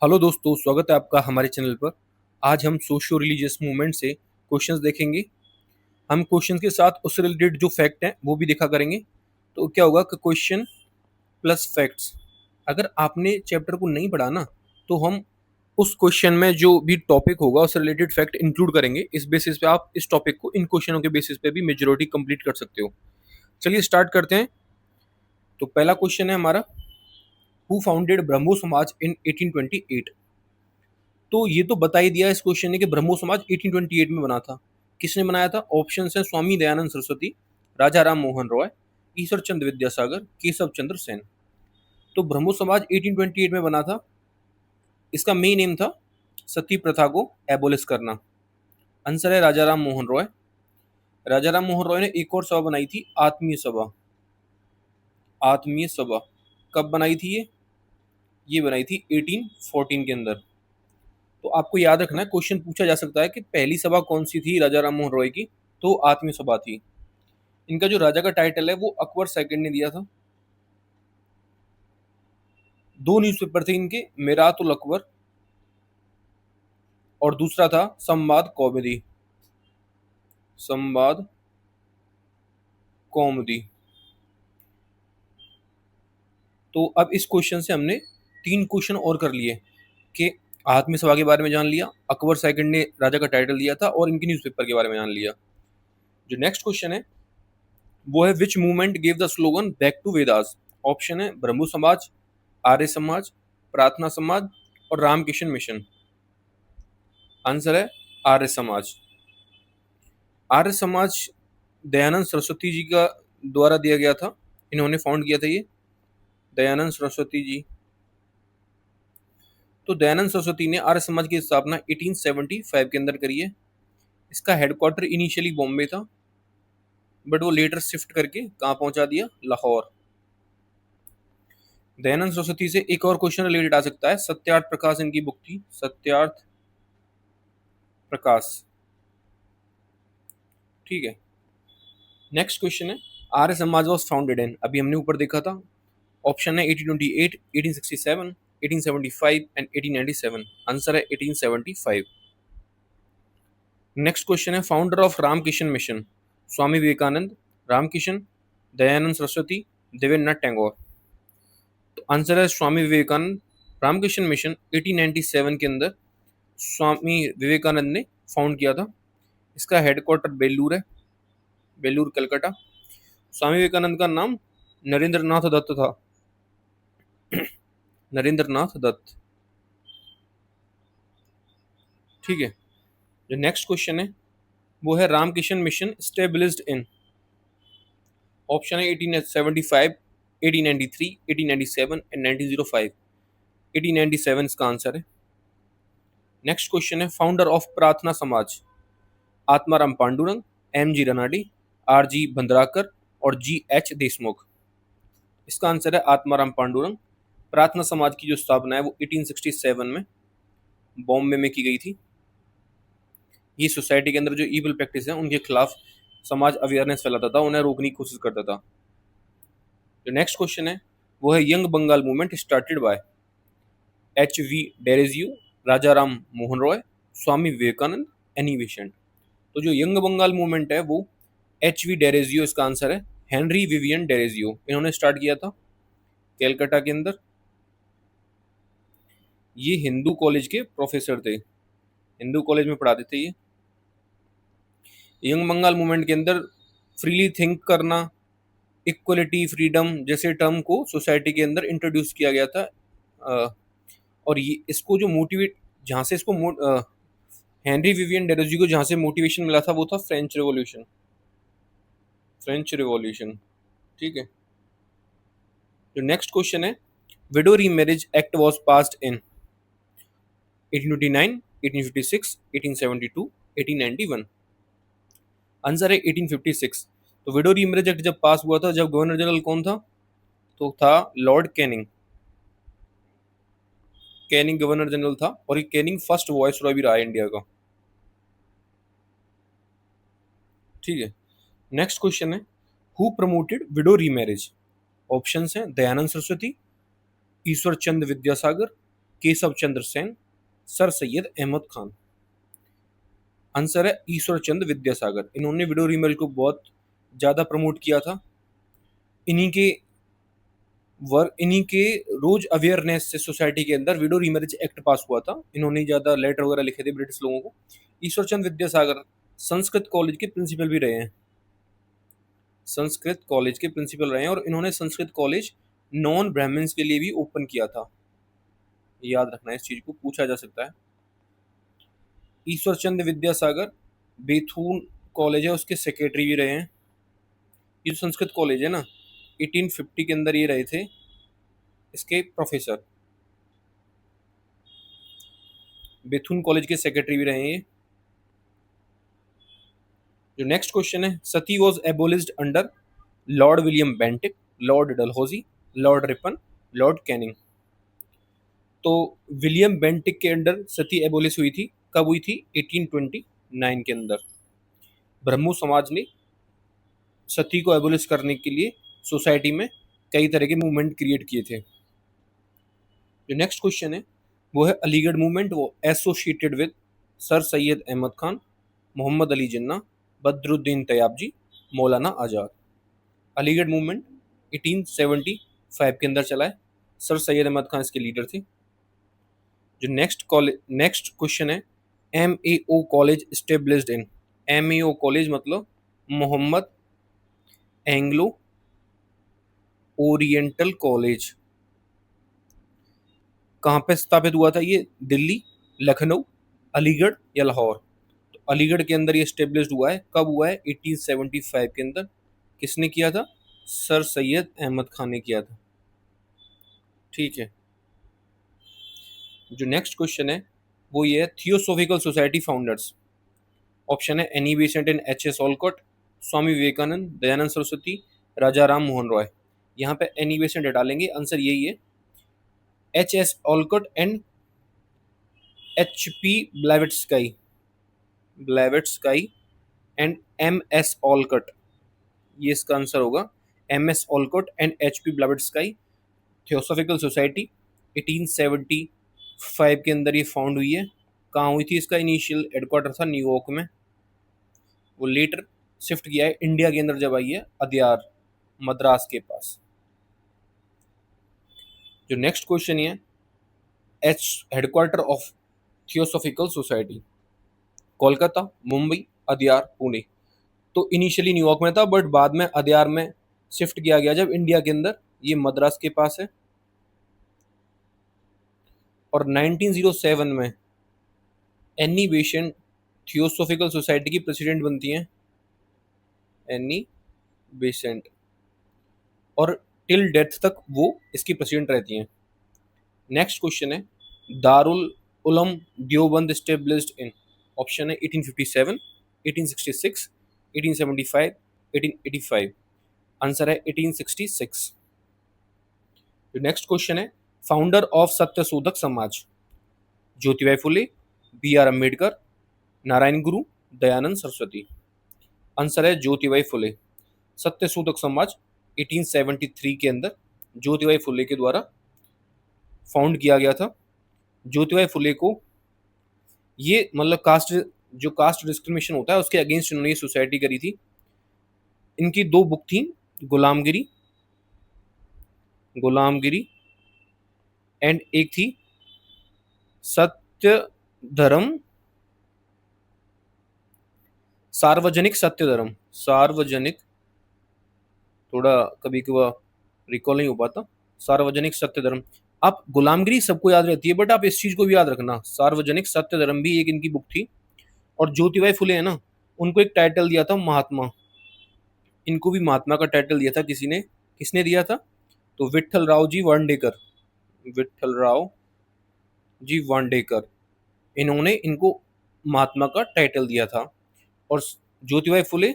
Hello दोस्तों, स्वागत है आपका हमारे चैनल पर। आज हम सोशियो रिलीजियस मूवमेंट से क्वेश्चंस देखेंगे। हम क्वेश्चंस के साथ उससे रिलेटेड जो फैक्ट हैं वो भी देखा करेंगे। तो क्या होगा कि क्वेश्चन प्लस फैक्ट्स। अगर आपने चैप्टर को नहीं पढ़ा ना, तो हम उस क्वेश्चन में जो भी टॉपिक होगा उससे रिलेटेड फैक्ट इंक्लूड करेंगे। इस बेसिस पे आप इस टॉपिक को इन क्वेश्चनों के बेसिस पे भी मेजोरिटी कंप्लीट कर सकते हो। चलिए स्टार्ट करते हैं। तो पहला क्वेश्चन है हमारा, हु फाउंडेड ब्रह्मो समाज इन 1828। तो ये तो बता ही दिया इस क्वेश्चन ने कि ब्रह्मो समाज 1828 में बना था। किसने बनाया था? ऑप्शन है स्वामी दयानंद सरस्वती, राजा राम मोहन रॉय, ईश्वर चंद्र विद्यासागर, केशव चंद्र सेन। तो ब्रह्मो समाज 1828 में बना था। इसका मेन एम था सती प्रथा को एबोलिश करना। आंसर है राजा राम मोहन रॉय। राजा राम मोहन रॉय ने एक और सभा बनाई थी, आत्मीय सभा। आत्मीय सभा कब बनाई थी ये बनाई थी 1814 के अंदर। तो आपको याद रखना है, क्वेश्चन पूछा जा सकता है कि पहली सभा कौन सी थी राजा राम मोहन रॉय की। तो आत्मीय सभा थी। इनका जो राजा का टाइटल है वो अकबर सेकंड ने दिया था। दो न्यूज़पेपर थे इनके, मेरातुल अकबर और दूसरा था संवाद कौमुदी। संवाद कौमुदी। तो अब इस क्वेश्चन से हमने तीन क्वेश्चन और कर लिए कि आत्मीय सभा के बारे में जान लिया, अकबर सेकंड ने राजा का टाइटल दिया था और इनके न्यूज़पेपर के बारे में जान लिया। जो नेक्स्ट क्वेश्चन है वो है, which movement gave the slogan back to Vedas. Option है ब्रह्मो समाज, आर्य समाज, प्रार्थना समाज और रामकिशन मिशन। आंसर है आर्य समाज। आर्य समाज दयानंद सरस्वती जी का द्वारा दिया गया था। इन्होंने फाउंड किया था ये, दयानंद सरस्वती जी। तो दयानंद सरस्वती ने आर्य समाज की स्थापना 1875 के अंदर करी है। इसका हेडक्वार्टर इनिशियली बॉम्बे था, बट वो लेटर शिफ्ट करके कहाँ पहुंचा दिया? लाहौर। दयानंद सरस्वती से एक और क्वेश्चन रिलेटेड आ सकता है। सत्यार्थ प्रकाश इनकी बुक थी, सत्यार्थ प्रकाश। ठीक है। नेक्स्ट क्वेश्चन है, Arya Samaj was founded in. अभी हमने ऊपर देखा था। ऑप्शन है 1828, 1867, 1875 एंड 1897। आंसर है 1875। नेक्स्ट क्वेश्चन है, founder of Ramkishan mission. Swami Vivekananda, Ramkishan, Dayanand Saraswati, Debendranath Tagore. तो आंसर है स्वामी विवेकानंद। रामकिशन मिशन 1897 के अंदर स्वामी विवेकानंद ने फाउंड किया था। इसका हेडक्वार्टर बेलूर है, बेलूर कलकत्ता। स्वामी विवेकानंद का नाम नरेंद्र नाथ दत्त था। नरेंद्र नाथ दत्त। ठीक है। जो नेक्स्ट क्वेश्चन है वो है, रामकिशन मिशन स्टेब्लिश्ड इन। ऑप्शन है 1875, 1893, 1897 एंड 1905। 1897 इसका आंसर है। नेक्स्ट क्वेश्चन है, founder of Prarthana Samaj. Atmaram Pandurang, M G Ranade, R G Bhandarkar और जी एच देशमुख। इसका आंसर है आत्माराम पांडुरंग। प्रार्थना समाज की जो स्थापना है वो 1867 में बॉम्बे में की गई थी। ये सोसाइटी के अंदर जो इविल प्रैक्टिस है उनके खिलाफ समाज अवेयरनेस फैलाता था, उन्हें रोकने की कोशिश करता था। जो नेक्स्ट क्वेश्चन है वो है, young Bengal movement started by. H V Derozio, Raja Ram Mohan Roy, Swami Vivekananda, Annie Besant. तो जो यंग बंगाल मूवमेंट है वो एच वी डेरेजियो इसका आंसर है। हेनरी विवियन डेरेजियो इन्होंने स्टार्ट किया था कैलकाटा के अंदर। ये हिंदू कॉलेज के प्रोफेसर थे, हिंदू कॉलेज में पढ़ाते थे ये। यंग बंगाल मूवमेंट के अंदर फ्रीली थिंक करना, इक्वलिटी, फ्रीडम जैसे टर्म को सोसाइटी के अंदर इंट्रोड्यूस किया गया था। और ये इसको जो मोटिवेट, जहाँ से इसको हेनरी विवियन डेरोजी को जहाँ से मोटिवेशन मिला था वो था फ्रेंच रिवॉल्यूशन। French revolution. ठीक है। जो नेक्स्ट क्वेश्चन है, window remarriage act was passed in 1829, 1856, 1872, 1891। Answer है 1856। तो विडो रीमैरिज एक्ट जब पास हुआ था, जब गवर्नर जनरल कौन था? तो था Lord Canning. Canning governor general था और ये कैनिंग फर्स्ट वॉइस रॉय भी रहा है इंडिया का। ठीक है। नेक्स्ट क्वेश्चन है, who promoted window remarriage. Options हैं दयानंद सरस्वती, ईश्वर चंद्र विद्यासागर, केशव चंद्र सेन, सर सैयद अहमद खान। आंसर है ईश्वर चंद्र विद्यासागर। इन्होंने विडो रीमेल को बहुत ज़्यादा प्रमोट किया था। इन्हीं के रोज अवेयरनेस से सोसाइटी के अंदर विडो रीमैरिज एक्ट पास हुआ था। इन्होंने ज़्यादा लेटर वगैरह लिखे थे ब्रिटिश लोगों को। ईश्वर चंद्र विद्यासागर संस्कृत कॉलेज के प्रिंसिपल भी रहे हैं। संस्कृत कॉलेज के प्रिंसिपल रहे हैं और इन्होंने संस्कृत कॉलेज नॉन ब्राह्मण्स के लिए भी ओपन किया था। याद रखना, इस चीज को पूछा जा सकता है। ईश्वर चंद्र विद्यासागर बेथून कॉलेज है उसके सेक्रेटरी भी रहे हैं। ये जो संस्कृत कॉलेज है ना, 1850 के अंदर ये रहे थे इसके प्रोफेसर। बेथून कॉलेज के सेक्रेटरी भी रहे हैं। जो नेक्स्ट क्वेश्चन है, sati was abolished under Lord William Bentinck, Lord Dalhousie, Lord Ripon, Lord Canning. तो विलियम बेंटिक के अंडर सती एबोलिश हुई थी। कब हुई थी? 1829 के अंदर। ब्रह्मो समाज ने सती को एबोलिश करने के लिए सोसाइटी में कई तरह के मूवमेंट क्रिएट किए थे। जो नेक्स्ट क्वेश्चन है वो है अलीगढ़ मूवमेंट, वो associated with Sir Syed Ahmad Khan, Mohammad Ali Jinnah, Badruddin Tyabji, Maulana Azad. Aligarh movement 1875 के अंदर चला है। सर सैयद अहमद खान इसके लीडर थे। जो नेक्स्ट क्वेश्चन है, MAO कॉलेज स्टेब्लिश्ड इन। MAO कॉलेज मतलब मोहम्मद एंग्लो ओरिएंटल कॉलेज। कहाँ पे स्थापित हुआ था ये? दिल्ली, लखनऊ, अलीगढ़ या लाहौर? तो अलीगढ़ के अंदर ये स्टेब्लिश्ड हुआ है। कब हुआ है? 1875 के अंदर। किसने किया था? सर सैयद अहमद खान ने किया था। ठीक है। जो नेक्स्ट क्वेश्चन है वो ये है, थियोसोफिकल सोसाइटी फाउंडर्स। ऑप्शन है Annie Besant and H.S. Olcott, Swami Vivekananda, Dayanand Saraswati, Raja Ram Mohan Roy. यहाँ पे एनी बेसेंट डालेंगे, आंसर यही है H.S. Olcott and H.P. Blavatsky and M.S. Olcott. ये इसका आंसर होगा, M.S. Olcott and H.P. Blavatsky. Theosophical Society 1875 के अंदर ये फाउंड हुई है। कहाँ हुई थी? इसका इनिशियल हेडक्वार्टर था न्यूयॉर्क में। वो लेटर शिफ्ट किया है इंडिया के अंदर जब आई है, अदयार, मद्रास के पास। जो नेक्स्ट क्वेश्चन है, headquarter of theosophical society, Kolkata, Mumbai, Adyar, Pune. तो इनिशियली न्यूयॉर्क में था बट बाद में अदयार में शिफ्ट किया गया जब इंडिया के अंदर। ये मद्रास के पास है। और 1907 में एनी बेसेंट थियोसोफिकल सोसाइटी की प्रेसिडेंट बनती हैं, एनी बेसेंट, और टिल डेथ तक वो इसकी प्रेसिडेंट रहती हैं। नेक्स्ट क्वेश्चन है, दारुल उलम देवबंद स्टेब्लिश्ड इन। ऑप्शन है 1857, 1866, 1875, 1885। आंसर है 1866। जो नेक्स्ट क्वेश्चन है, founder of Satyashodhak Samaj, Jyotibai Phule, BR Ambedkar, Narayan Guru, Dayanand Saraswati. Answer है ज्योतिबाई फुले। सत्यशोधक समाज 1873 के अंदर ज्योतिबाई फुले के द्वारा फाउंड किया गया था। ज्योतिबाई फुले को ये मतलब कास्ट डिस्क्रिमिनेशन होता है उसके अगेंस्ट इन्होंने ये सोसाइटी करी थी। इनकी दो बुक थी, गुलामगिरी एंड एक थी सत्य धर्म, सार्वजनिक सत्य धर्म। सार्वजनिक, थोड़ा कभी कभार रिकॉल नहीं हो पाता, सार्वजनिक सत्य धर्म। आप गुलामगिरी सबको याद रहती है बट आप इस चीज को भी याद रखना, सार्वजनिक सत्य धर्म भी एक इनकी बुक थी। और ज्योतिबाई फुले है ना, उनको एक टाइटल दिया था महात्मा। इनको भी महात्मा का टाइटल दिया था किसी ने। किसने दिया था? तो विठल राव जी वांडेकर, विठल राव जी वांडेकर, इन्होंने इनको महात्मा का टाइटल दिया था। और ज्योतिबाई फुले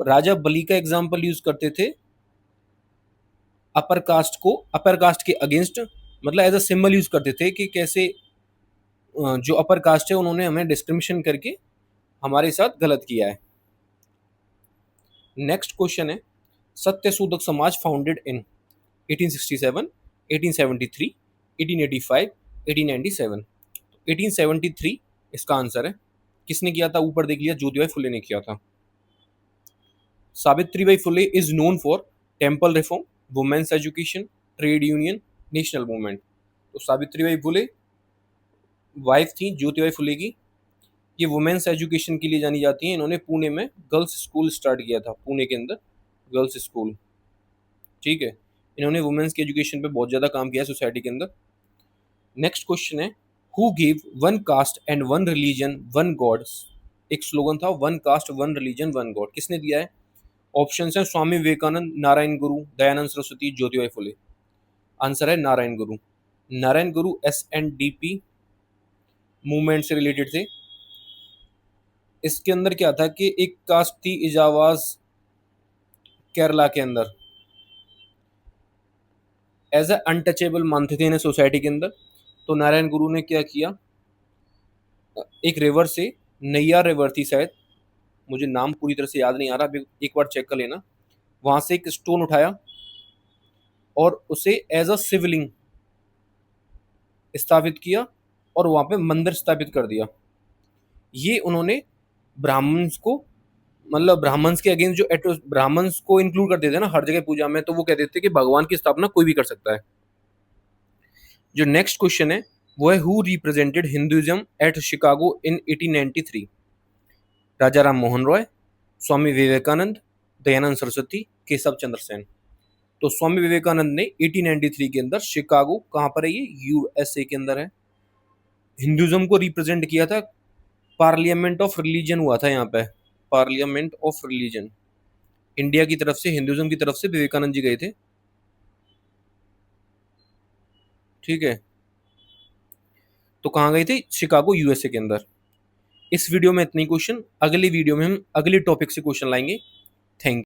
राजा बली का एग्जाम्पल यूज करते थे अपर कास्ट के अगेंस्ट, मतलब एज अ सिंबल यूज करते थे कि कैसे जो अपर कास्ट है उन्होंने हमें डिस्क्रिमिनेशन करके हमारे साथ गलत किया है। नेक्स्ट क्वेश्चन है, सत्यशोधक समाज फाउंडेड इन 1867, 1873, 1885, 1897। 1873 इसका आंसर है। किसने किया था? ऊपर देख लिया, ज्योतिबाई फुले ने किया था। Savitribai Phule is known for temple reform, women's education, trade union, national movement. तो सावित्रीबाई फुले वाइफ थी ज्योतिबाई फुले की। ये वुमेन्स एजुकेशन के लिए जानी जाती हैं। इन्होंने पुणे में गर्ल्स स्कूल स्टार्ट किया था, पुणे के अंदर गर्ल्स स्कूल। ठीक है, इन्होंने वुमेन्स की एजुकेशन पे बहुत ज़्यादा काम किया सोसाइटी के अंदर। नेक्स्ट क्वेश्चन है, who give one cast and one religion one God. एक स्लोगन था, one cast one religion one God, किसने दिया है? ऑप्शन है स्वामी विवेकानंद, नारायण गुरु, दयानंद सरस्वती, ज्योतिबाई फुले। आंसर है नारायण गुरु। नारायण गुरु SNDP मूवमेंट से रिलेटेड थे। इसके अंदर क्या था कि एक कास्ट थी इजावाज केरला के अंदर, एज ए अनटचेबल मानते थे इन्हें सोसाइटी के अंदर। तो नारायण गुरु ने क्या किया, एक रिवर से, नैयार रिवर थी शायद, मुझे नाम पूरी तरह से याद नहीं आ रहा, अभी एक बार चेक कर लेना। वहां से एक स्टोन उठाया और उसे एज अ शिवलिंग स्थापित किया और वहां पे मंदिर स्थापित कर दिया। ये उन्होंने ब्राह्मण्स को, मतलब ब्राह्मण्स के अगेंस्ट जो ब्राह्मण्स को इंक्लूड कर देते हैं ना हर जगह पूजा में, तो वो कहते थे कि भगवान की स्थापना कोई भी कर सकता है। जो नेक्स्ट क्वेश्चन है वो है, who represented Hinduism at Chicago in 1893। Raja Ram Mohan Roy, Swami Vivekananda, Dayanand Saraswati, Keshav Chandra Sen. तो स्वामी विवेकानंद ने 1893 के अंदर शिकागो, कहाँ पर है ये? USA के अंदर है। हिंदुइज्म को रिप्रेजेंट किया था। पार्लियामेंट ऑफ रिलीजन हुआ था यहाँ पे, पार्लियामेंट ऑफ रिलीजन। इंडिया की तरफ से, हिंदुइज्म की तरफ से विवेकानंद जी गए थे। ठीक है, तो कहाँ गए थे? शिकागो, USA के अंदर। इस वीडियो में इतनी क्वेश्चन, अगली वीडियो में हम अगले टॉपिक से क्वेश्चन लाएंगे।